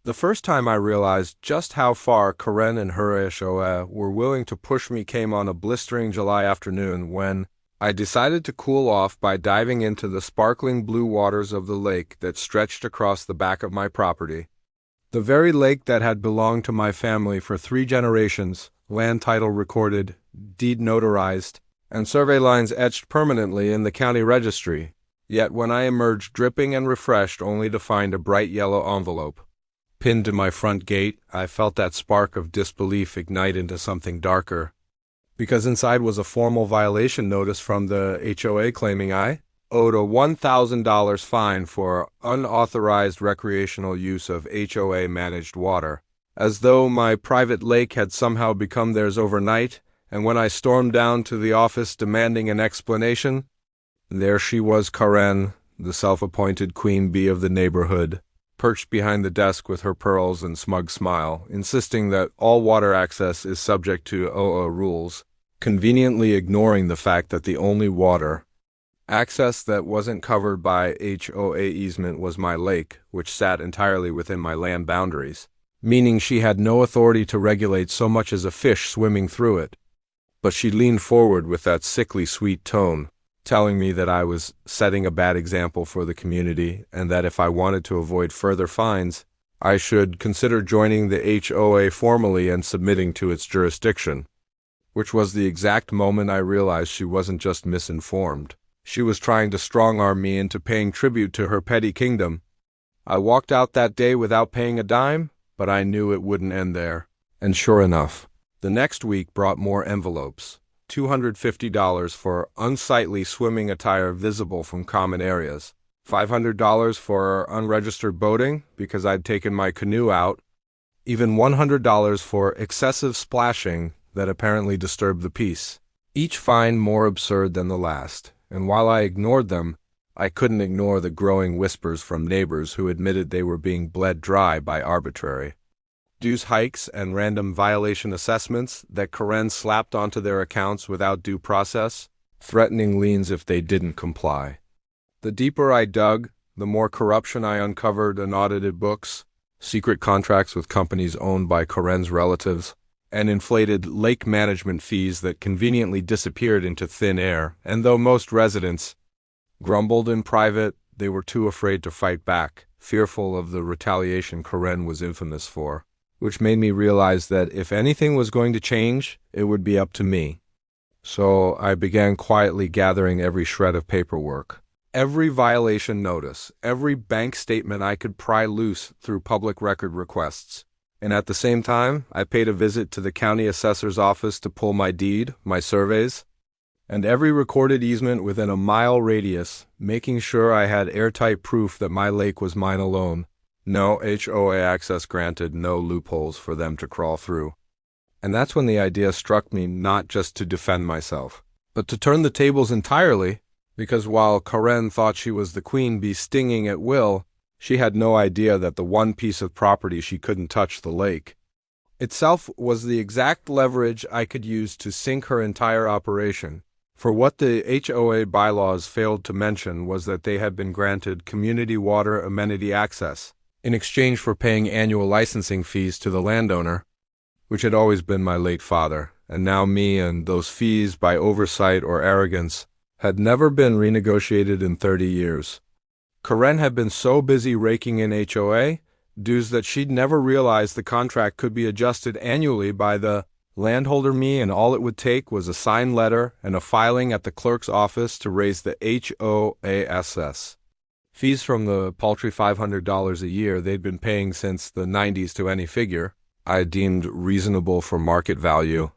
The first time I realized just how far Karen and her HOA were willing to push me came on a blistering July afternoon when I decided to cool off by diving into the sparkling blue waters of the lake that stretched across the back of my property. The very lake that had belonged to my family for 3 generations, land title recorded, deed notarized, and survey lines etched permanently in the county registry. Yet when I emerged dripping and refreshed only to find a bright yellow envelope pinned to my front gate, I felt that spark of disbelief ignite into something darker. Because inside was a formal violation notice from the HOA claiming I owed a $1,000 fine for unauthorized recreational use of HOA-managed water, as though my private lake had somehow become theirs overnight, and when I stormed down to the office demanding an explanation, there she was, Karen, the self-appointed queen bee of the neighborhood, perched behind the desk with her pearls and smug smile, insisting that all water access is subject to HOA rules, conveniently ignoring the fact that the only water access that wasn't covered by HOA easement was my lake, which sat entirely within my land boundaries, meaning she had no authority to regulate so much as a fish swimming through it. But she leaned forward with that sickly sweet tone, telling me that I was setting a bad example for the community and that if I wanted to avoid further fines, I should consider joining the HOA formally and submitting to its jurisdiction, which was the exact moment I realized she wasn't just misinformed. She was trying to strong-arm me into paying tribute to her petty kingdom. I walked out that day without paying a dime, but I knew it wouldn't end there. And sure enough, the next week brought more envelopes. $250 for unsightly swimming attire visible from common areas, $500 for unregistered boating because I'd taken my canoe out, even $100 for excessive splashing that apparently disturbed the peace. Each fine more absurd than the last, and while I ignored them, I couldn't ignore the growing whispers from neighbors who admitted they were being bled dry by arbitrary dues hikes and random violation assessments that Karen slapped onto their accounts without due process, threatening liens if they didn't comply. The deeper I dug, the more corruption I uncovered in audited books, secret contracts with companies owned by Karen's relatives, and inflated lake management fees that conveniently disappeared into thin air, and though most residents grumbled in private, they were too afraid to fight back, fearful of the retaliation Karen was infamous for, which made me realize that if anything was going to change, it would be up to me. So I began quietly gathering every shred of paperwork, every violation notice, every bank statement I could pry loose through public record requests. And at the same time, I paid a visit to the county assessor's office to pull my deed, my surveys, and every recorded easement within a mile radius, making sure I had airtight proof that my lake was mine alone. No HOA access granted, no loopholes for them to crawl through. And that's when the idea struck me not just to defend myself, but to turn the tables entirely, because while Karen thought she was the queen bee stinging at will, she had no idea that the one piece of property she couldn't touch, the lake itself, was the exact leverage I could use to sink her entire operation. For what the HOA bylaws failed to mention was that they had been granted community water amenity access in exchange for paying annual licensing fees to the landowner, which had always been my late father, and now me, and those fees, by oversight or arrogance, had never been renegotiated in 30 years. Karen had been so busy raking in HOA dues that she'd never realized the contract could be adjusted annually by the landholder me, and all it would take was a signed letter and a filing at the clerk's office to raise the HOASS. Fees from the paltry $500 a year they'd been paying since the 90s to any figure I deemed reasonable for market value.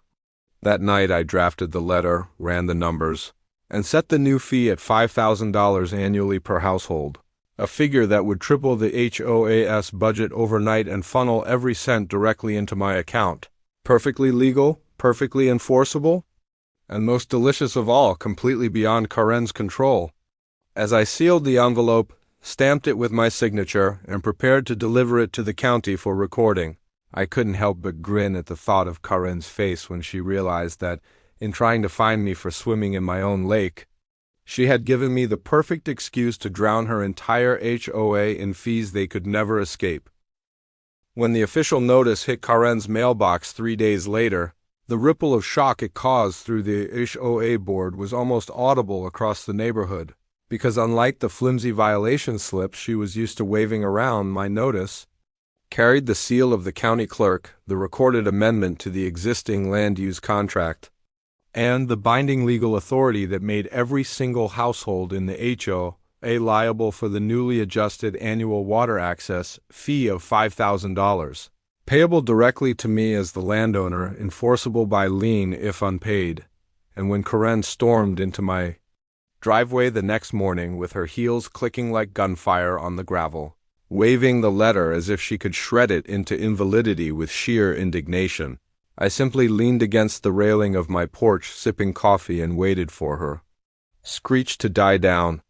That night I drafted the letter, ran the numbers, and set the new fee at $5,000 annually per household, a figure that would triple the HOAS budget overnight and funnel every cent directly into my account. Perfectly legal, perfectly enforceable, and most delicious of all, completely beyond Karen's control. As I sealed the envelope, stamped it with my signature, and prepared to deliver it to the county for recording, I couldn't help but grin at the thought of Karen's face when she realized that, in trying to find me for swimming in my own lake, she had given me the perfect excuse to drown her entire HOA in fees they could never escape. When the official notice hit Karen's mailbox 3 days later, the ripple of shock it caused through the HOA board was almost audible across the neighborhood, because unlike the flimsy violation slips she was used to waving around, my notice carried the seal of the county clerk, the recorded amendment to the existing land use contract, and the binding legal authority that made every single household in the HOA liable for the newly adjusted annual water access fee of $5,000, payable directly to me as the landowner, enforceable by lien if unpaid. And when Karen stormed into my driveway the next morning with her heels clicking like gunfire on the gravel, waving the letter as if she could shred it into invalidity with sheer indignation, I simply leaned against the railing of my porch sipping coffee and waited for her screech to die down.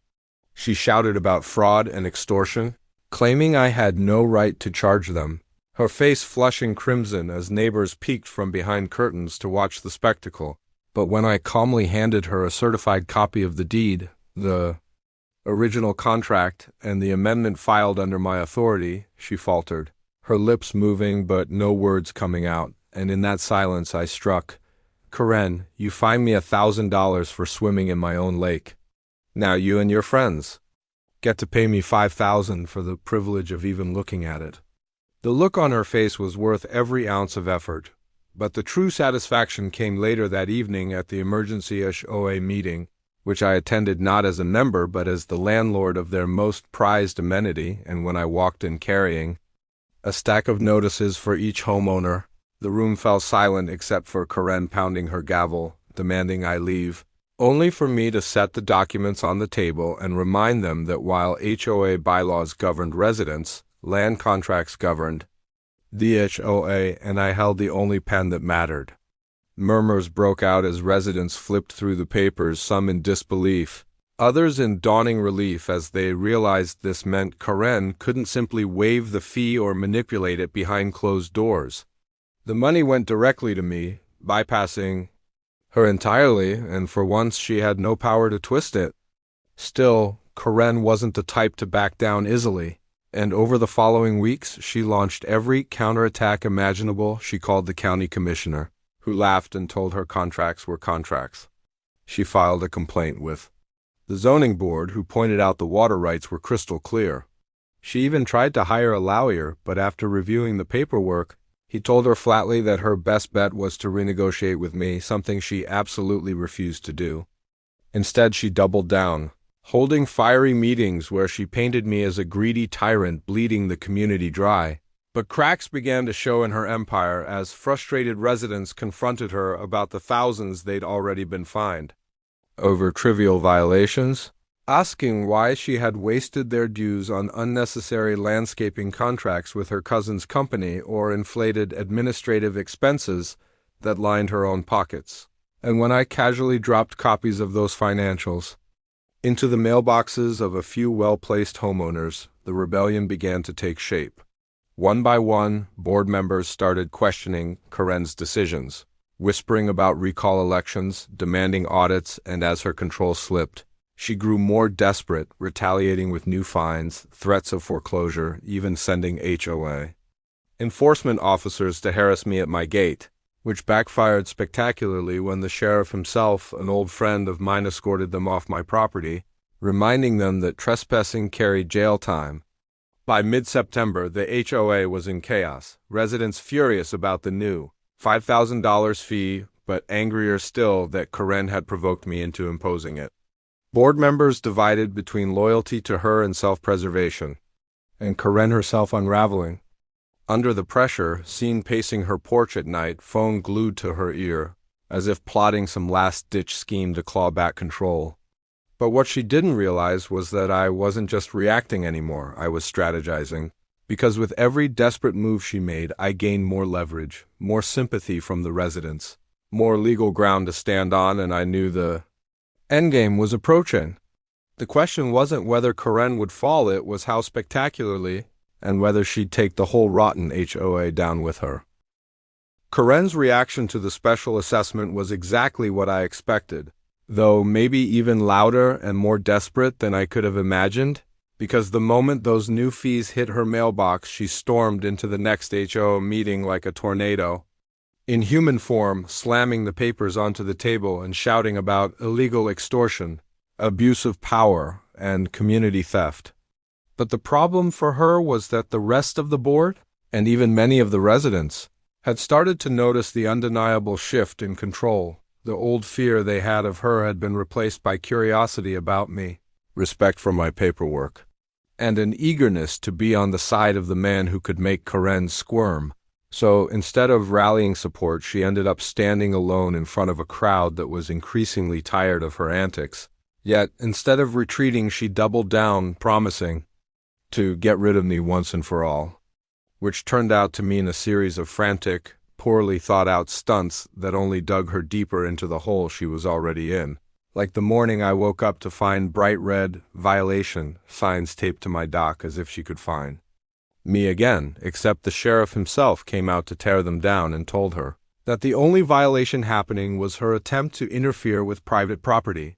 She shouted about fraud and extortion, claiming I had no right to charge them, her face flushing crimson as neighbors peeked from behind curtains to watch the spectacle. But when I calmly handed her a certified copy of the deed, the original contract, and the amendment filed under my authority, she faltered, her lips moving but no words coming out, and in that silence I struck. Karen, you fined me $1,000 for swimming in my own lake. Now you and your friends get to pay me $5,000 for the privilege of even looking at it. The look on her face was worth every ounce of effort, but the true satisfaction came later that evening at the emergency HOA meeting, which I attended not as a member but as the landlord of their most prized amenity, and when I walked in carrying a stack of notices for each homeowner, the room fell silent except for Karen pounding her gavel, demanding I leave, only for me to set the documents on the table and remind them that while HOA bylaws governed residents, land contracts governed the HOA, and I held the only pen that mattered. Murmurs broke out as residents flipped through the papers, some in disbelief, others in dawning relief as they realized this meant Karen couldn't simply waive the fee or manipulate it behind closed doors. The money went directly to me, bypassing her entirely, and for once she had no power to twist it. Still, Karen wasn't the type to back down easily, and over the following weeks she launched every counterattack imaginable. She called the county commissioner, who laughed and told her contracts were contracts. She filed a complaint with the zoning board, who pointed out the water rights were crystal clear. She even tried to hire a lawyer, but after reviewing the paperwork, he told her flatly that her best bet was to renegotiate with me, something she absolutely refused to do. Instead, she doubled down, holding fiery meetings where she painted me as a greedy tyrant bleeding the community dry. But cracks began to show in her empire as frustrated residents confronted her about the thousands they'd already been fined over trivial violations, asking why she had wasted their dues on unnecessary landscaping contracts with her cousin's company or inflated administrative expenses that lined her own pockets. And when I casually dropped copies of those financials into the mailboxes of a few well-placed homeowners, the rebellion began to take shape. One by one, board members started questioning Karen's decisions, whispering about recall elections, demanding audits, and as her control slipped, she grew more desperate, retaliating with new fines, threats of foreclosure, even sending HOA enforcement officers to harass me at my gate, which backfired spectacularly when the sheriff himself, an old friend of mine, escorted them off my property, reminding them that trespassing carried jail time. By mid-September, the HOA was in chaos, residents furious about the new $5,000 fee, but angrier still that Karen had provoked me into imposing it. Board members divided between loyalty to her and self-preservation, and Karen herself unraveling under the pressure, seen pacing her porch at night, phone glued to her ear, as if plotting some last-ditch scheme to claw back control. But what she didn't realize was that I wasn't just reacting anymore, I was strategizing, because with every desperate move she made, I gained more leverage, more sympathy from the residents, more legal ground to stand on, and I knew the endgame was approaching. The question wasn't whether Karen would fall, it was how spectacularly, and whether she'd take the whole rotten HOA down with her. Karen's reaction to the special assessment was exactly what I expected, though maybe even louder and more desperate than I could have imagined, because the moment those new fees hit her mailbox, she stormed into the next HOA meeting like a tornado, in human form, slamming the papers onto the table and shouting about illegal extortion, abuse of power, and community theft. But the problem for her was that the rest of the board, and even many of the residents, had started to notice the undeniable shift in control. The old fear they had of her had been replaced by curiosity about me, respect for my paperwork, and an eagerness to be on the side of the man who could make Karen squirm. So instead of rallying support, she ended up standing alone in front of a crowd that was increasingly tired of her antics. Yet, instead of retreating, she doubled down, promising to get rid of me once and for all, which turned out to mean a series of frantic, poorly thought-out stunts that only dug her deeper into the hole she was already in. Like the morning I woke up to find bright red "violation" signs taped to my dock as if she could find me again, except the sheriff himself came out to tear them down and told her that the only violation happening was her attempt to interfere with private property.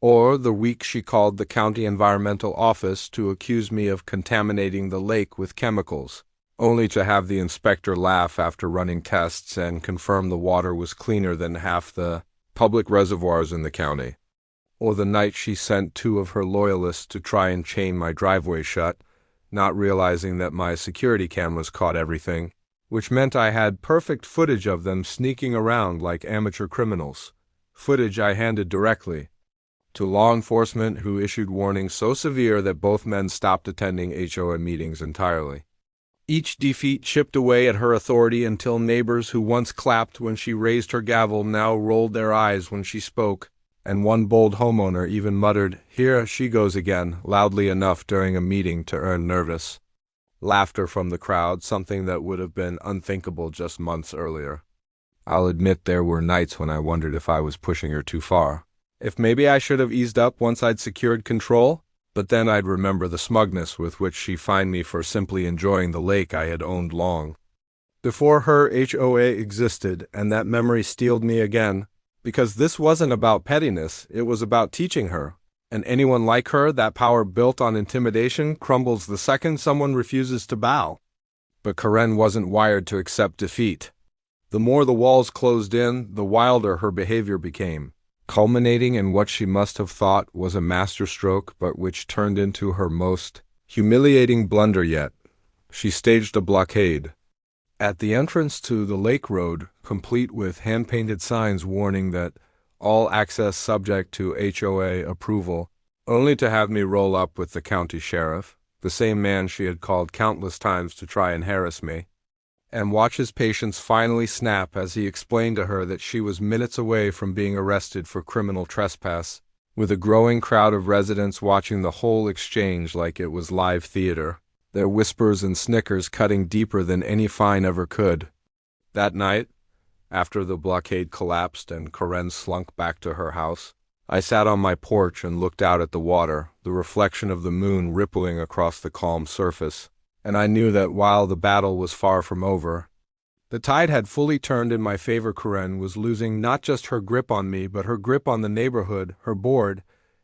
Or the week she called the county environmental office to accuse me of contaminating the lake with chemicals, only to have the inspector laugh after running tests and confirm the water was cleaner than half the public reservoirs in the county. Or the night she sent 2 of her loyalists to try and chain my driveway shut, not realizing that my security cameras caught everything, which meant I had perfect footage of them sneaking around like amateur criminals, footage I handed directly to law enforcement, who issued warnings so severe that both men stopped attending HOA meetings entirely. Each defeat chipped away at her authority until neighbors who once clapped when she raised her gavel now rolled their eyes when she spoke, and one bold homeowner even muttered, "Here she goes again," loudly enough during a meeting to earn nervous laughter from the crowd, something that would have been unthinkable just months earlier. I'll admit there were nights when I wondered if I was pushing her too far, if maybe I should have eased up once I'd secured control. But then I'd remember the smugness with which she fined me for simply enjoying the lake I had owned long before her HOA existed, and that memory steeled me again, because this wasn't about pettiness, it was about teaching her. And anyone like her, that power built on intimidation crumbles the second someone refuses to bow. But Karen wasn't wired to accept defeat. The more the walls closed in, the wilder her behavior became, culminating in what she must have thought was a masterstroke, but which turned into her most humiliating blunder yet. She staged a blockade at the entrance to the lake road, complete with hand-painted signs warning that all access subject to HOA approval, only to have me roll up with the county sheriff, the same man she had called countless times to try and harass me, and watch his patience finally snap as he explained to her that she was minutes away from being arrested for criminal trespass, with a growing crowd of residents watching the whole exchange like it was live theater, their whispers and snickers cutting deeper than any fine ever could. That night, after the blockade collapsed and Karen slunk back to her house, I sat on my porch and looked out at the water, the reflection of the moon rippling across the calm surface. And I knew that while the battle was far from over, the tide had fully turned in my favor. Karen was losing not just her grip on me, but her grip on the neighborhood, her board,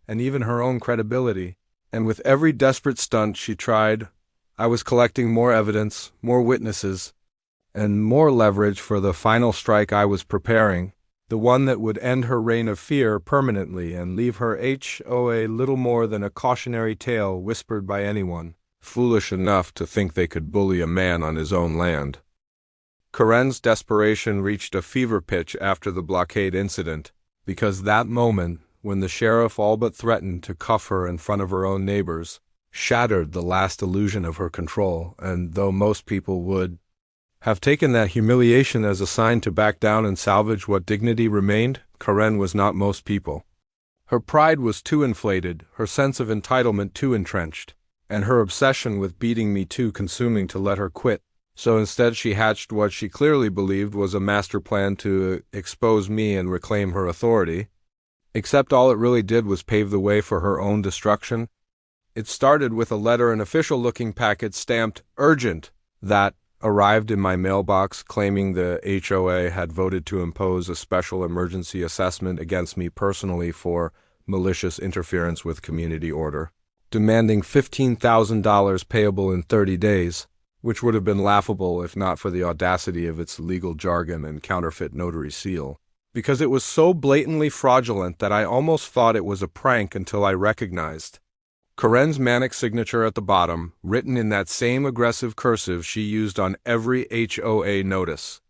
and even her own credibility. And with every desperate stunt she tried, I was collecting more evidence, more witnesses, and more leverage for the final strike I was preparing, the one that would end her reign of fear permanently and leave her HOA little more than a cautionary tale whispered by anyone foolish enough to think they could bully a man on his own land. Karen's desperation reached a fever pitch after the blockade incident, because that moment, when the sheriff all but threatened to cuff her in front of her own neighbors, shattered the last illusion of her control, and though most people would have taken that humiliation as a sign to back down and salvage what dignity remained, Karen was not most people. Her pride was too inflated, her sense of entitlement too entrenched, and her obsession with beating me too consuming to let her quit. So instead she hatched what she clearly believed was a master plan to expose me and reclaim her authority. Except all it really did was pave the way for her own destruction. It started with a letter, an official-looking packet stamped "Urgent," that arrived in my mailbox claiming the HOA had voted to impose a special emergency assessment against me personally for malicious interference with community order. demanding $15,000 payable in 30 days, which would have been laughable if not for the audacity of its legal jargon and counterfeit notary seal, because it was so blatantly fraudulent that I almost thought it was a prank until I recognized Karen's manic signature at the bottom, written in that same aggressive cursive she used on every HOA notice.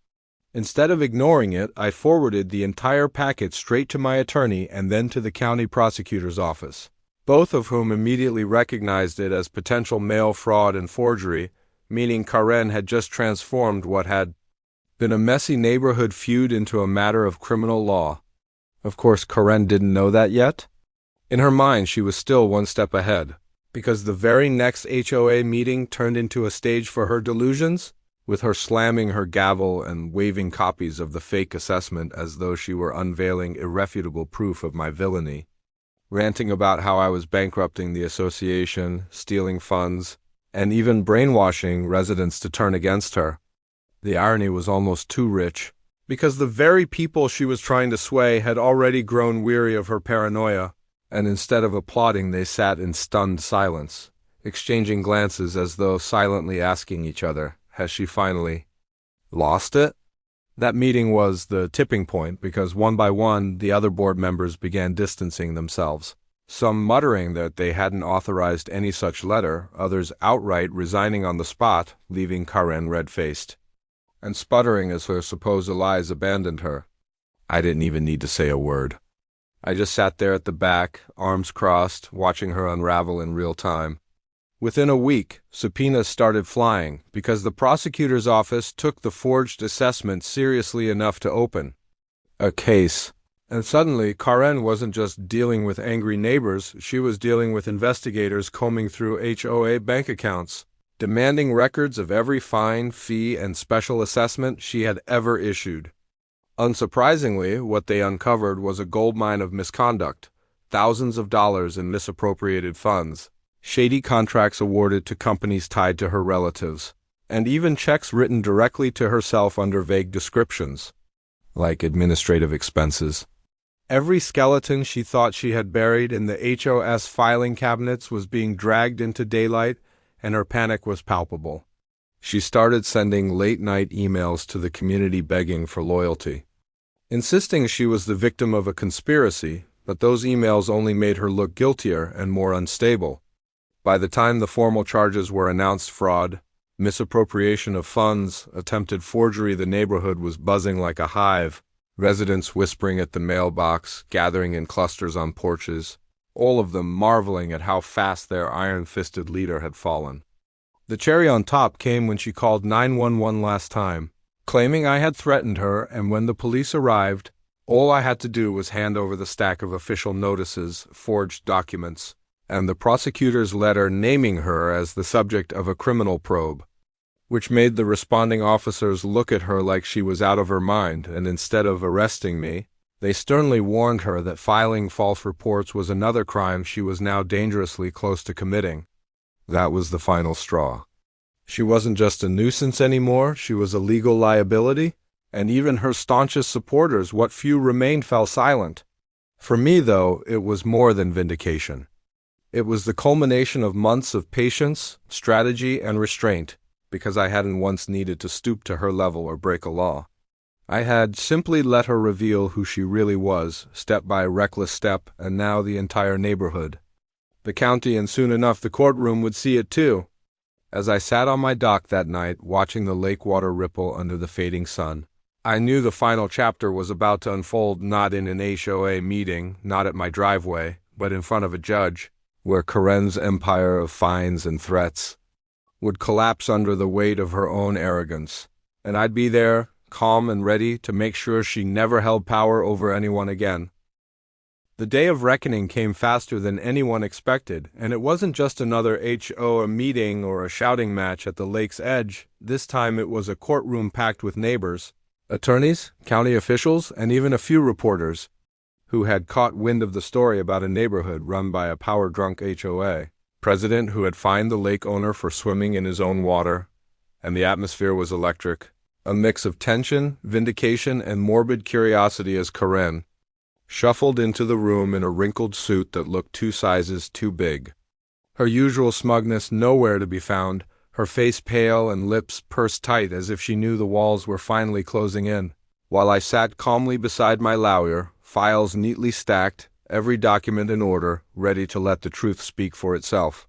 Instead of ignoring it, I forwarded the entire packet straight to my attorney and then to the county prosecutor's office, both of whom immediately recognized it as potential mail fraud and forgery, meaning Karen had just transformed what had been a messy neighborhood feud into a matter of criminal law. Of course, Karen didn't know that yet. In her mind, she was still one step ahead, because the very next HOA meeting turned into a stage for her delusions, with her slamming her gavel and waving copies of the fake assessment as though she were unveiling irrefutable proof of my villainy, ranting about how I was bankrupting the association, stealing funds, and even brainwashing residents to turn against her. The irony was almost too rich, because the very people she was trying to sway had already grown weary of her paranoia, and instead of applauding they sat in stunned silence, exchanging glances as though silently asking each other, has she finally lost it? That meeting was the tipping point because one by one the other board members began distancing themselves, some muttering that they hadn't authorized any such letter, others outright resigning on the spot, leaving Karen red-faced, and sputtering as her supposed lies abandoned her. I didn't even need to say a word. I just sat there at the back, arms crossed, watching her unravel in real time. Within a week, subpoenas started flying because the prosecutor's office took the forged assessment seriously enough to open a case. And suddenly, Karen wasn't just dealing with angry neighbors, she was dealing with investigators combing through HOA bank accounts, demanding records of every fine, fee, and special assessment she had ever issued. Unsurprisingly, what they uncovered was a goldmine of misconduct, thousands of dollars in misappropriated funds, shady contracts awarded to companies tied to her relatives, and even checks written directly to herself under vague descriptions, like administrative expenses. Every skeleton she thought she had buried in the HOS filing cabinets was being dragged into daylight, and her panic was palpable. She started sending late-night emails to the community begging for loyalty, insisting she was the victim of a conspiracy, but those emails only made her look guiltier and more unstable. By the time the formal charges were announced, fraud, misappropriation of funds, attempted forgery, the neighborhood was buzzing like a hive, residents whispering at the mailbox, gathering in clusters on porches, all of them marveling at how fast their iron-fisted leader had fallen. The cherry on top came when she called 911 last time, claiming I had threatened her, and when the police arrived, all I had to do was hand over the stack of official notices, forged documents, and the prosecutor's letter naming her as the subject of a criminal probe, which made the responding officers look at her like she was out of her mind, and instead of arresting me, they sternly warned her that filing false reports was another crime she was now dangerously close to committing. That was the final straw. She wasn't just a nuisance anymore, she was a legal liability, and even her staunchest supporters, what few remained, fell silent. For me, though, it was more than vindication. It was the culmination of months of patience, strategy, and restraint, because I hadn't once needed to stoop to her level or break a law. I had simply let her reveal who she really was, step by reckless step, and now the entire neighborhood, the county, and soon enough the courtroom would see it too. As I sat on my dock that night, watching the lake water ripple under the fading sun, I knew the final chapter was about to unfold, not in an HOA meeting, not at my driveway, but in front of a judge, where Karen's empire of fines and threats would collapse under the weight of her own arrogance, and I'd be there, calm and ready to make sure she never held power over anyone again. The day of reckoning came faster than anyone expected, and it wasn't just another HOA meeting or a shouting match at the lake's edge. This time it was a courtroom packed with neighbors, attorneys, county officials, and even a few reporters who had caught wind of the story about a neighborhood run by a power-drunk HOA president who had fined the lake owner for swimming in his own water, and the atmosphere was electric, a mix of tension, vindication, and morbid curiosity as Karen shuffled into the room in a wrinkled suit that looked 2 sizes too big. Her usual smugness nowhere to be found, her face pale and lips pursed tight as if she knew the walls were finally closing in. While I sat calmly beside my lawyer, files neatly stacked, every document in order, ready to let the truth speak for itself.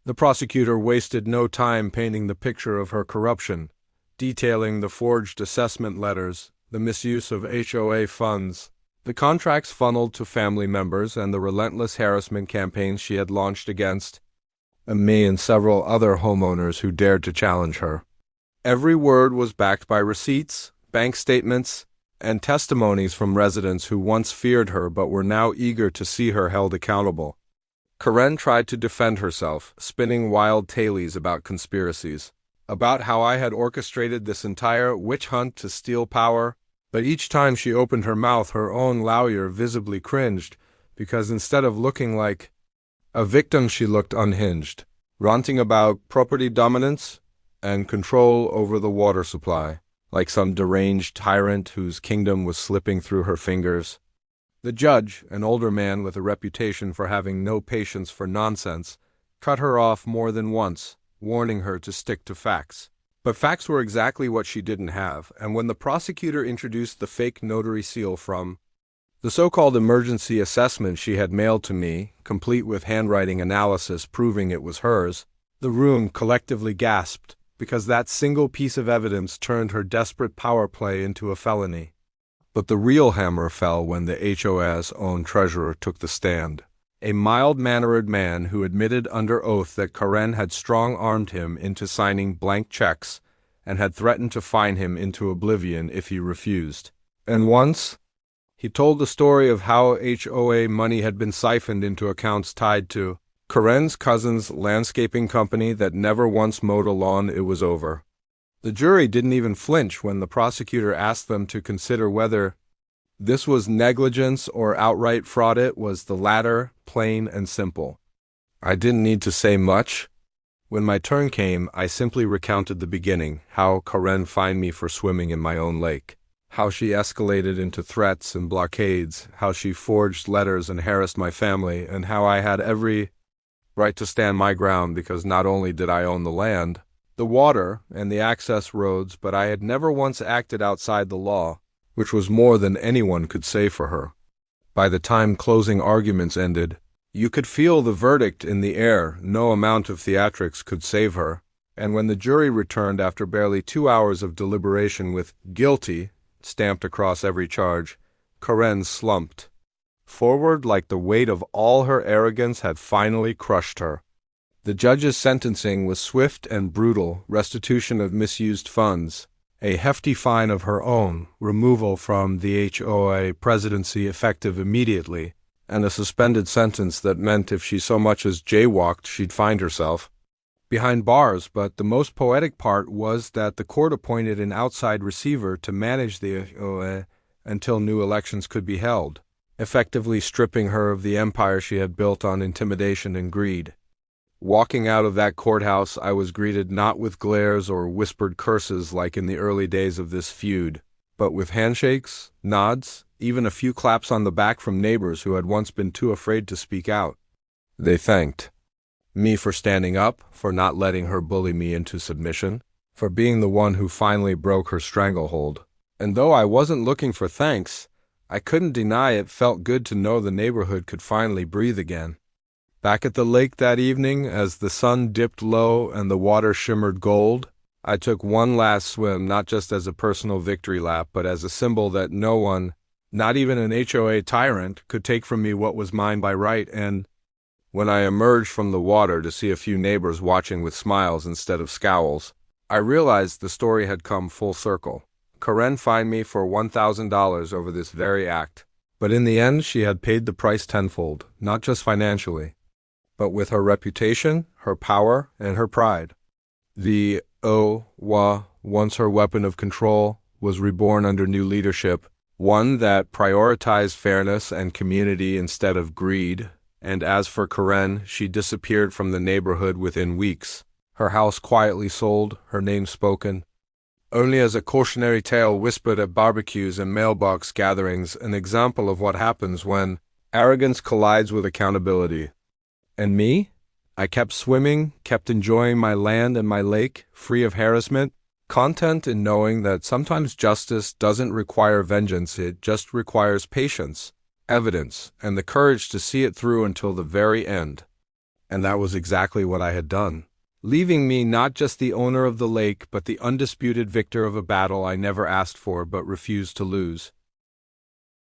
The prosecutor wasted no time painting the picture of her corruption, detailing the forged assessment letters, the misuse of HOA funds, the contracts funneled to family members, and the relentless harassment campaigns she had launched against me and several other homeowners who dared to challenge her. Every word was backed by receipts, bank statements, and testimonies from residents who once feared her but were now eager to see her held accountable. Karen tried to defend herself, spinning wild tales about conspiracies, about how I had orchestrated this entire witch hunt to steal power, but each time she opened her mouth, her own lawyer visibly cringed, because instead of looking like a victim, she looked unhinged, ranting about property dominance and control over the water supply, like some deranged tyrant whose kingdom was slipping through her fingers. The judge, an older man with a reputation for having no patience for nonsense, cut her off more than once, warning her to stick to facts. But facts were exactly what she didn't have, and when the prosecutor introduced the fake notary seal from the so-called emergency assessment she had mailed to me, complete with handwriting analysis proving it was hers, the room collectively gasped, because that single piece of evidence turned her desperate power play into a felony. But the real hammer fell when the HOA's own treasurer took the stand. A mild-mannered man who admitted under oath that Karen had strong-armed him into signing blank checks and had threatened to fine him into oblivion if he refused. And once, he told the story of how HOA money had been siphoned into accounts tied to Karen's cousin's landscaping company that never once mowed a lawn. It was over. The jury didn't even flinch when the prosecutor asked them to consider whether this was negligence or outright fraud. It was the latter, plain and simple. I didn't need to say much. When my turn came, I simply recounted the beginning, how Karen fined me for swimming in my own lake, how she escalated into threats and blockades, how she forged letters and harassed my family, and how I had every right to stand my ground because not only did I own the land, the water, and the access roads, but I had never once acted outside the law, which was more than anyone could say for her. By the time closing arguments ended, you could feel the verdict in the air. No amount of theatrics could save her, and when the jury returned after barely 2 hours of deliberation with "guilty" stamped across every charge, Karen slumped forward like the weight of all her arrogance had finally crushed her. The judge's sentencing was swift and brutal: restitution of misused funds, a hefty fine of her own, removal from the HOA presidency effective immediately, and a suspended sentence that meant if she so much as jaywalked, she'd find herself behind bars. But the most poetic part was that the court appointed an outside receiver to manage the HOA until new elections could be held, effectively stripping her of the empire she had built on intimidation and greed. Walking out of that courthouse, I was greeted not with glares or whispered curses like in the early days of this feud, but with handshakes, nods, even a few claps on the back from neighbors who had once been too afraid to speak out. They thanked me for standing up, for not letting her bully me into submission, for being the one who finally broke her stranglehold. And though I wasn't looking for thanks, I couldn't deny it felt good to know the neighborhood could finally breathe again. Back at the lake that evening, as the sun dipped low and the water shimmered gold, I took one last swim, not just as a personal victory lap, but as a symbol that no one, not even an HOA tyrant, could take from me what was mine by right. And when I emerged from the water to see a few neighbors watching with smiles instead of scowls, I realized the story had come full circle. Karen fined me for $1,000 over this very act, but in the end she had paid the price tenfold, not just financially, but with her reputation, her power, and her pride. The HOA, once her weapon of control, was reborn under new leadership, one that prioritized fairness and community instead of greed. And as for Karen, she disappeared from the neighborhood within weeks, her house quietly sold, her name spoken only as a cautionary tale whispered at barbecues and mailbox gatherings, an example of what happens when arrogance collides with accountability. And me? I kept swimming, kept enjoying my land and my lake, free of harassment, content in knowing that sometimes justice doesn't require vengeance, it just requires patience, evidence, and the courage to see it through until the very end. And that was exactly what I had done, leaving me not just the owner of the lake but the undisputed victor of a battle I never asked for but refused to lose.